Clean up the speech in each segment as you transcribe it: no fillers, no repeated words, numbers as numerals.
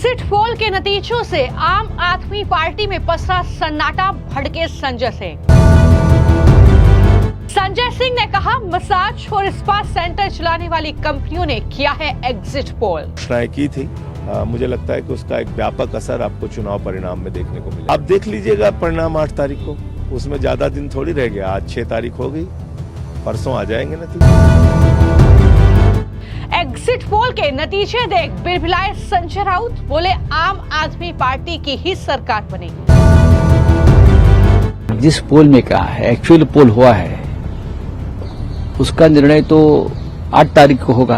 Exit poll के नतीजों से आम आदमी पार्टी में पसरा सन्नाटा, भड़के संजय सिंह। संजय सिंह ने कहा, मसाज और स्पा सेंटर चलाने वाली कंपनियों ने किया है एग्जिट पोल। ट्राई की थी। मुझे लगता है कि उसका एक व्यापक असर आपको चुनाव परिणाम में देखने को मिला। आप देख लीजिएगा परिणाम 8 तारीख को, उसमें ज्यादा दिन थोड़ी रह गया। आज 6 तारीख हो गई, परसों आ जाएंगे नतीजे। एग्जिट पोल के नतीजे देख बिलबिलाए संजय राउत, बोले आम आदमी पार्टी की ही सरकार बनेगी। जिस पोल में कहा है, एक्चुअल पोल हुआ है, उसका निर्णय तो 8 तारीख को होगा।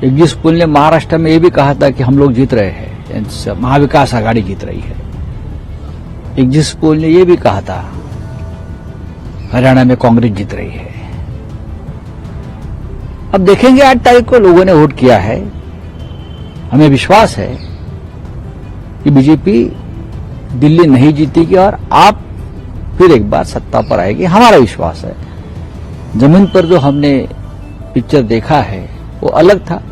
एग्जिट पोल ने महाराष्ट्र में ये भी कहा था कि हम लोग जीत रहे हैं, महाविकास आघाड़ी जीत रही है। एग्जिट पोल ने ये भी कहा था हरियाणा में कांग्रेस जीत रही है। अब देखेंगे 8 तारीख को लोगों ने वोट किया है। हमें विश्वास है कि बीजेपी दिल्ली नहीं जीतेगी और आप फिर एक बार सत्ता पर आएगी, हमारा विश्वास है। जमीन पर जो हमने पिक्चर देखा है वो अलग था।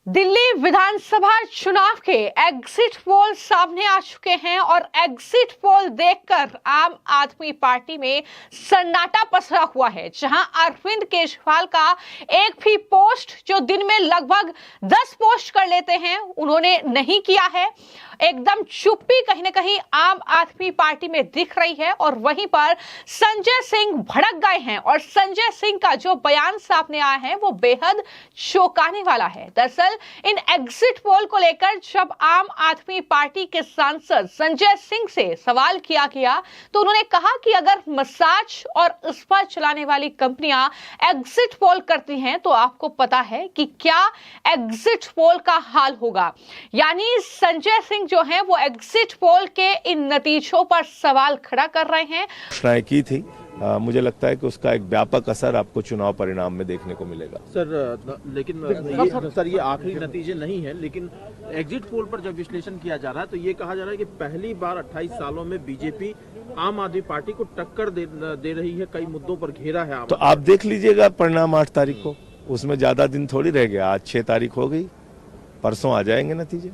दिल्ली विधानसभा चुनाव के एग्जिट पोल सामने आ चुके हैं और एग्जिट पोल देखकर आम आदमी पार्टी में सन्नाटा पसरा हुआ है, जहां अरविंद केजरीवाल का एक भी पोस्ट, जो दिन में लगभग 10 पोस्ट कर लेते हैं, उन्होंने नहीं किया है। एकदम चुप्पी कहीं ना कहीं आम आदमी पार्टी में दिख रही है और वहीं पर संजय सिंह भड़क गए हैं और संजय सिंह का जो बयान सामने आया है वो बेहद चौंकाने वाला है। दरअसल इन एग्जिट पोल को लेकर जब आम आदमी पार्टी के सांसद संजय सिंह से सवाल किया गया तो उन्होंने कहा कि अगर मसाज और स्पा चलाने वाली कंपनियां एग्जिट पोल करती हैं तो आपको पता है कि क्या एग्जिट पोल का हाल होगा। यानी संजय सिंह जो है वो एग्जिट पोल के इन नतीजों पर सवाल खड़ा कर रहे हैं। ट्राई की थी। मुझे लगता है कि उसका एक व्यापक असर आपको चुनाव परिणाम में देखने को मिलेगा। सर ये आखिरी नतीजे नहीं है, लेकिन एग्जिट पोल पर जब विश्लेषण किया जा रहा है तो ये कहा जा रहा है कि पहली बार 28 सालों में बीजेपी आम आदमी पार्टी को टक्कर दे रही है, कई मुद्दों पर घेरा है। तो आप देख लीजिएगा परिणाम 8 तारीख को, उसमें ज्यादा दिन थोड़ी रह गया। आज 6 तारीख हो गई, परसों आ जाएंगे नतीजे।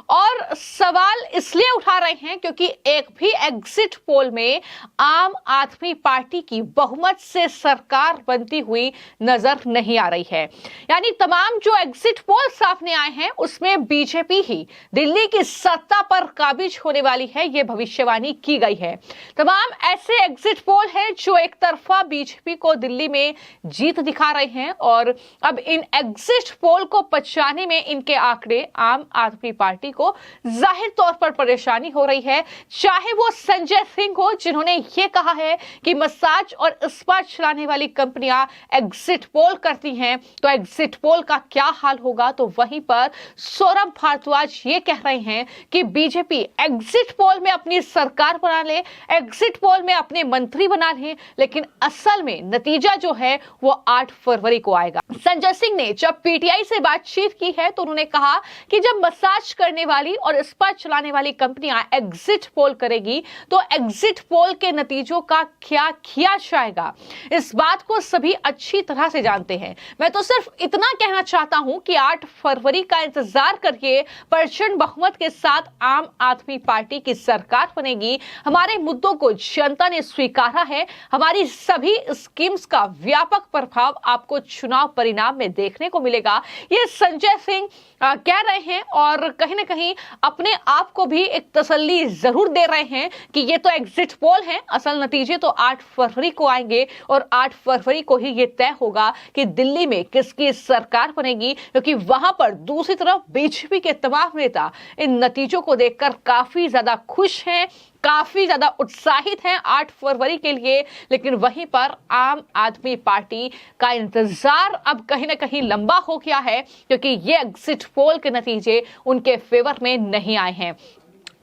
और सवाल इसलिए उठा रहे हैं क्योंकि एक भी एग्जिट पोल में आम आदमी पार्टी की बहुमत से सरकार बनती हुई नजर नहीं आ रही है। यानी तमाम जो एग्जिट पोल सामने आए हैं उसमें बीजेपी ही दिल्ली की सत्ता पर काबिज होने वाली है, यह भविष्यवाणी की गई है। तमाम ऐसे एग्जिट पोल हैं जो एक तरफा बीजेपी को दिल्ली में जीत दिखा रहे हैं और अब इन एग्जिट पोल को पचाने में इनके आंकड़े आम आदमी पार्टी को जाहिर तौर पर परेशानी हो रही है। चाहे वो संजय सिंह हो जिन्होंने ये कहा है कि मसाज और स्पा चलाने वाली कंपनियां एग्जिट पोल करती हैं तो एग्जिट पोल का क्या हाल होगा, तो वहीं पर सौरभ भारद्वाज ये कह रहे हैं कि बीजेपी एग्जिट पोल में अपनी सरकार बना ले, एग्जिट पोल में अपने मंत्री बना ले, लेकिन असल में नतीजा जो है वो 8 फरवरी को आएगा। संजय सिंह ने जब पीटीआई से बातचीत की है तो उन्होंने कहा कि जब मसाज करने वाली और स्पा चलाने वाली कंपनियां एग्जिट पोल करेगी तो एग्जिट पोल के नतीजों का क्या किया जाएगा, इस बात को सभी अच्छी तरह से जानते हैं। मैं तो सिर्फ इतना कहना चाहता हूं कि 8 फरवरी का इंतजार करिए, प्रचंड बहुमत के साथ आम आदमी पार्टी की सरकार बनेगी। हमारे मुद्दों को जनता ने स्वीकारा है, हमारी सभी स्कीम्स का व्यापक प्रभाव आपको चुनाव परिणाम में देखने को मिलेगा। ये संजय सिंह कह रहे हैं और कहीं ना कहीं अपने आप को भी एक तसल्ली जरूर दे रहे हैं कि ये तो एग्जिट पोल है, असल नतीजे तो 8 फरवरी को आएंगे और 8 फरवरी को ही ये तय होगा कि दिल्ली में किसकी सरकार बनेगी, क्योंकि वहां पर दूसरी तरफ बीजेपी के तमाम नेता इन नतीजों को देखकर काफी ज्यादा खुश हैं, काफी ज्यादा उत्साहित हैं 8 फरवरी के लिए। लेकिन वहीं पर आम आदमी पार्टी का इंतजार अब कहीं ना कहीं लंबा हो गया है क्योंकि ये एग्जिट पोल के नतीजे उनके फेवर में नहीं आए हैं।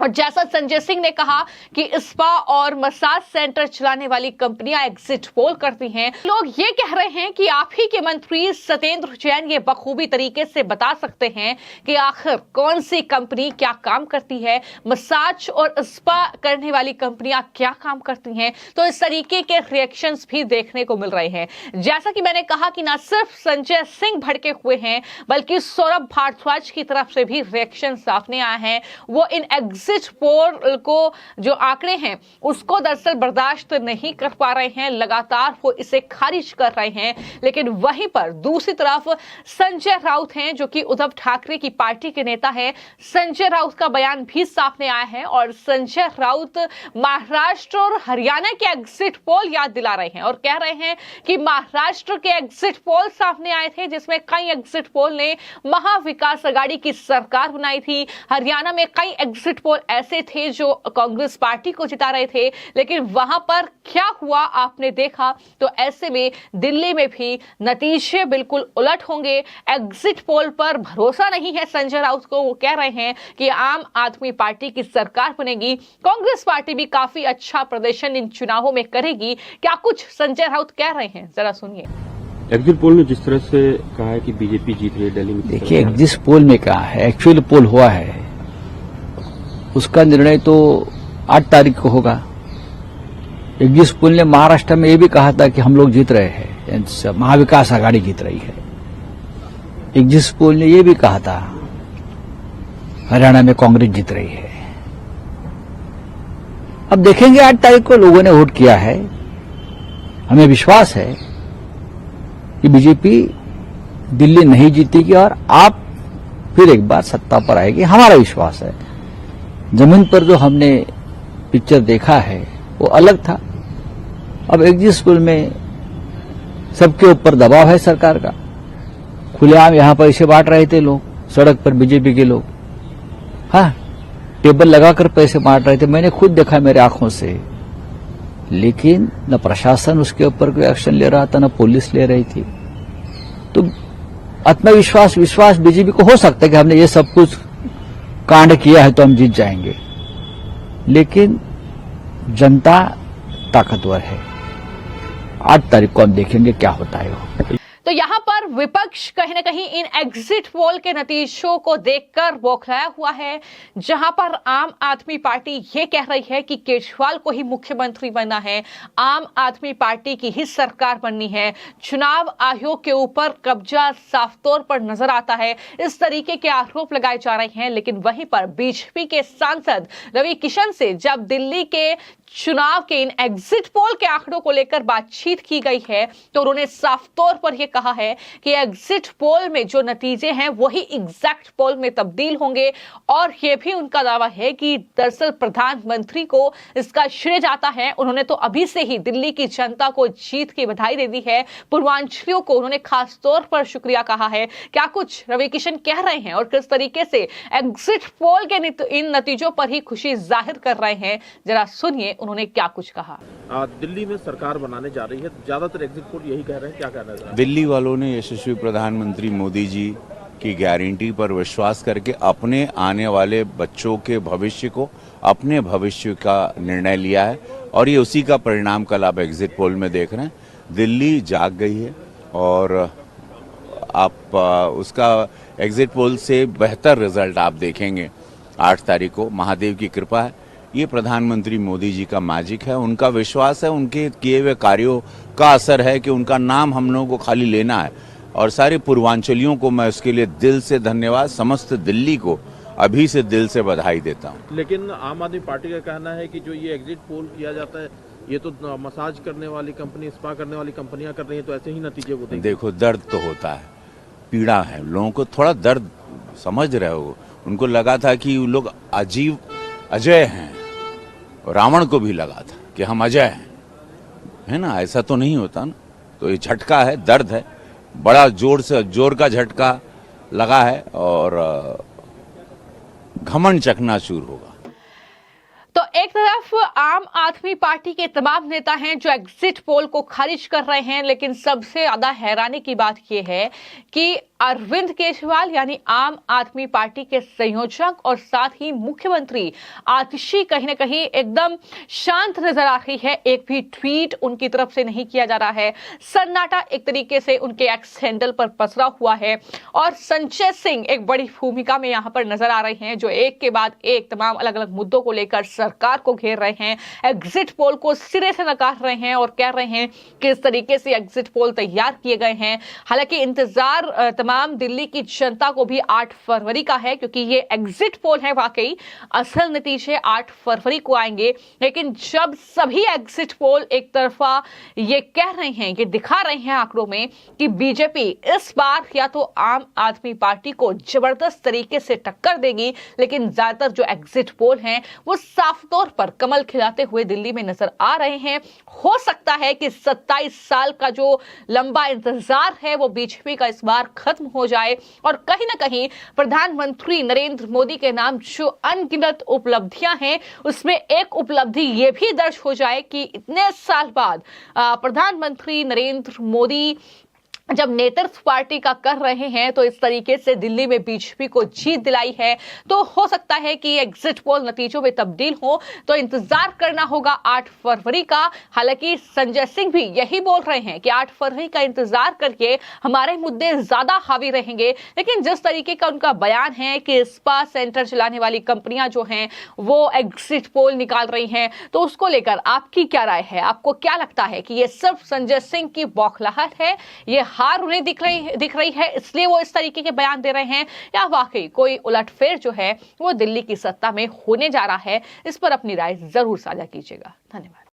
और जैसा संजय सिंह ने कहा कि स्पा और मसाज सेंटर चलाने वाली कंपनियां एग्जिट पोल करती हैं, लोग ये कह रहे हैं कि आप ही के मंत्री सत्येंद्र जैन ये बखूबी तरीके से बता सकते हैं कि आखिर कौन सी कंपनी क्या काम करती है, मसाज और स्पा करने वाली कंपनियां क्या काम करती हैं। तो इस तरीके के रिएक्शंस भी देखने को मिल रहे हैं। जैसा कि मैंने कहा कि न सिर्फ संजय सिंह भड़के हुए हैं, बल्कि सौरभ भारद्वाज की तरफ से भी रिएक्शन सामने आए हैं। वो इन एग्जिट पोल को जो आंकड़े हैं उसको दरअसल बर्दाश्त नहीं कर पा रहे हैं, लगातार वो इसे खारिज कर रहे हैं। लेकिन वहीं पर दूसरी तरफ संजय राउत हैं जो कि उद्धव ठाकरे की पार्टी के नेता है। संजय राउत का बयान भी सामने आया है और संजय राउत महाराष्ट्र और हरियाणा के एग्जिट पोल याद दिला रहे हैं और कह रहे हैं कि महाराष्ट्र के एग्जिट पोल सामने आए थे जिसमें कई एग्जिट पोल ने महाविकास आघाड़ी की सरकार बनाई थी। हरियाणा में कई एग्जिट पोल ऐसे थे जो कांग्रेस पार्टी को जिता रहे थे, लेकिन वहां पर क्या हुआ आपने देखा। तो ऐसे में दिल्ली में भी नतीजे बिल्कुल उलट होंगे। एग्जिट पोल पर भरोसा नहीं है संजय राउत को। वो कह रहे हैं कि आम आदमी पार्टी की सरकार बनेगी, कांग्रेस पार्टी भी काफी अच्छा प्रदर्शन इन चुनावों में करेगी। क्या कुछ संजय राउत कह रहे हैं, जरा सुनिए। एग्जिट पोल ने जिस तरह से कहा है कि बीजेपी जीत रही है दिल्ली में, देखिए एग्जिट पोल में कहा है, एक्चुअल पोल हुआ है उसका निर्णय तो 8 तारीख को होगा। एग्जिट पोल ने महाराष्ट्र में ये भी कहा था कि हम लोग जीत रहे हैं, महाविकास आघाड़ी जीत रही है। एग्जिट पोल ने ये भी कहा था हरियाणा में कांग्रेस जीत रही है। अब देखेंगे 8 तारीख को लोगों ने वोट किया है। हमें विश्वास है कि बीजेपी दिल्ली नहीं जीतेगी और आप फिर एक बार सत्ता पर आएगी, हमारा विश्वास है। जमीन पर जो हमने पिक्चर देखा है वो अलग था। अब एग्जिट पोल में सबके ऊपर दबाव है सरकार का। खुलेआम यहां पैसे बांट रहे थे लोग, सड़क पर बीजेपी के लोग, हाँ टेबल लगाकर पैसे बांट रहे थे। मैंने खुद देखा मेरे आंखों से। लेकिन न प्रशासन उसके ऊपर कोई एक्शन ले रहा था, न पुलिस ले रही थी। तो विश्वास बीजेपी को हो सकता है कि हमने ये सब कुछ कांड किया है तो हम जीत जाएंगे, लेकिन जनता ताकतवर है। 8 तारीख को हम देखेंगे क्या होता है। तो यहां पर विपक्ष कहीं ना कहीं इन एग्जिट पोल के नतीजों को देखकर बौखलाया हुआ है, जहां पर आम आदमी पार्टी ये कह रही है कि केजरीवाल को ही मुख्यमंत्री बनना है, आम आदमी पार्टी की ही सरकार बननी है, चुनाव आयोग के ऊपर कब्जा साफ तौर पर नजर आता है। इस तरीके के आरोप लगाए जा रहे हैं। लेकिन वहीं पर बीजेपी के सांसद रवि किशन से जब दिल्ली के चुनाव के इन एग्जिट पोल के आंकड़ों को लेकर बातचीत की गई है तो उन्होंने साफ तौर पर यह कहा है कि एग्जिट पोल में जो नतीजे हैं वही एग्जैक्ट पोल में तब्दील होंगे। और यह भी उनका दावा है कि दरअसल प्रधानमंत्री को इसका श्रेय जाता है। उन्होंने तो अभी से ही दिल्ली की जनता को जीत की बधाई दे दी है। पूर्वांचलियों को उन्होंने खास तौर पर शुक्रिया कहा है। क्या कुछ रवि किशन कह रहे हैं और किस तरीके से एग्जिट पोल के इन नतीजों पर ही खुशी जाहिर कर रहे हैं, जरा सुनिए उन्होंने क्या कुछ कहा। दिल्ली में सरकार बनाने जा रही है, ज्यादातर एग्जिट पोल यही कह रहे हैं, क्या कहना है? दिल्ली वालों ने यशस्वी प्रधानमंत्री मोदी जी की गारंटी पर विश्वास करके अपने आने वाले बच्चों के भविष्य को, अपने भविष्य का निर्णय लिया है और ये उसी का परिणाम कल आप एग्जिट पोल में देख रहे हैं। दिल्ली जाग गई है और आप उसका एग्जिट पोल से बेहतर रिजल्ट आप देखेंगे 8 तारीख को। महादेव की कृपा है, ये प्रधानमंत्री मोदी जी का मैजिक है, उनका विश्वास है, उनके किए हुए कार्यों का असर है कि उनका नाम हम लोगों को खाली लेना है। और सारे पूर्वांचलियों को मैं उसके लिए दिल से धन्यवाद, समस्त दिल्ली को अभी से दिल से बधाई देता हूँ। लेकिन आम आदमी पार्टी का कहना है कि जो ये एग्जिट पोल किया जाता है ये तो मसाज करने वाली कंपनी, स्पा करने वाली कंपनियां कर रही हैं, तो ऐसे ही नतीजे वो देंगे। देखो दर्द तो होता है, पीड़ा है, लोगों को थोड़ा दर्द समझ रहे हो। उनको लगा था कि वो लोग अजय हैं, रावण को भी लगा था कि हम अजय हैं, है ना, ऐसा तो नहीं होता ना। तो ये झटका है, दर्द है, बड़ा जोर का झटका लगा है और घमंड चकनाचूर होगा। तो एक तरफ आम आदमी पार्टी के तमाम नेता हैं जो एग्जिट पोल को खारिज कर रहे हैं, लेकिन सबसे ज्यादा हैरानी की बात यह है कि अरविंद केजरीवाल यानी आम आदमी पार्टी के संयोजक और साथ ही मुख्यमंत्री आतिशी कहीं ना कहीं एकदम शांत नजर आ रही है। एक भी ट्वीट उनकी तरफ से नहीं किया जा रहा है। सन्नाटा एक तरीके से उनके एक्स हैंडल पर पसरा हुआ है और संजय सिंह एक बड़ी भूमिका में यहां पर नजर आ रहे हैं, जो एक के बाद एक तमाम अलग अलग मुद्दों को लेकर सरकार को घेर रहे हैं, एग्जिट पोल को सिरे से नकार रहे हैं और कह रहे हैं कि इस तरीके से एग्जिट पोल तैयार किए गए हैं। हालांकि इंतजार तमाम दिल्ली की जनता को भी 8 फरवरी का है, क्योंकि ये एग्जिट पोल है, वाकई असल नतीजे 8 फरवरी को आएंगे। लेकिन जब सभी एग्जिट पोल एक तरफा ये कह रहे हैं, ये दिखा रहे हैं आंकड़ों में कि बीजेपी इस बार या तो आम आदमी पार्टी को जबरदस्त तरीके से टक्कर देगी, लेकिन ज्यादातर जो एग्जिट पोल हैं वो साफ तौर पर कमल खिलाते हुए दिल्ली में नजर आ रहे हैं। हो सकता है कि 27 साल का जो लंबा इंतजार है वो बीजेपी का इस बार खत्म हो जाए और कहीं ना कहीं प्रधानमंत्री नरेंद्र मोदी के नाम जो अनगिनत उपलब्धियां हैं उसमें एक उपलब्धि ये भी दर्ज हो जाए कि इतने साल बाद प्रधानमंत्री नरेंद्र मोदी जब नेतृत्व पार्टी का कर रहे हैं तो इस तरीके से दिल्ली में बीजेपी को जीत दिलाई है। तो हो सकता है कि एग्जिट पोल नतीजों में तब्दील हो, तो इंतजार करना होगा 8 फरवरी का। हालांकि संजय सिंह भी यही बोल रहे हैं कि 8 फरवरी का इंतजार करके हमारे मुद्दे ज्यादा हावी रहेंगे। लेकिन जिस तरीके का उनका बयान है कि स्पा सेंटर चलाने वाली कंपनियां जो हैं वो एग्जिट पोल निकाल रही हैं, तो उसको लेकर आपकी क्या राय है? आपको क्या लगता है कि ये सिर्फ संजय सिंह की बौखलाहट है, ये हार उन्हें दिख रही है इसलिए वो इस तरीके के बयान दे रहे हैं, या वाकई कोई उलटफेर जो है वो दिल्ली की सत्ता में होने जा रहा है? इस पर अपनी राय जरूर साझा कीजिएगा। धन्यवाद।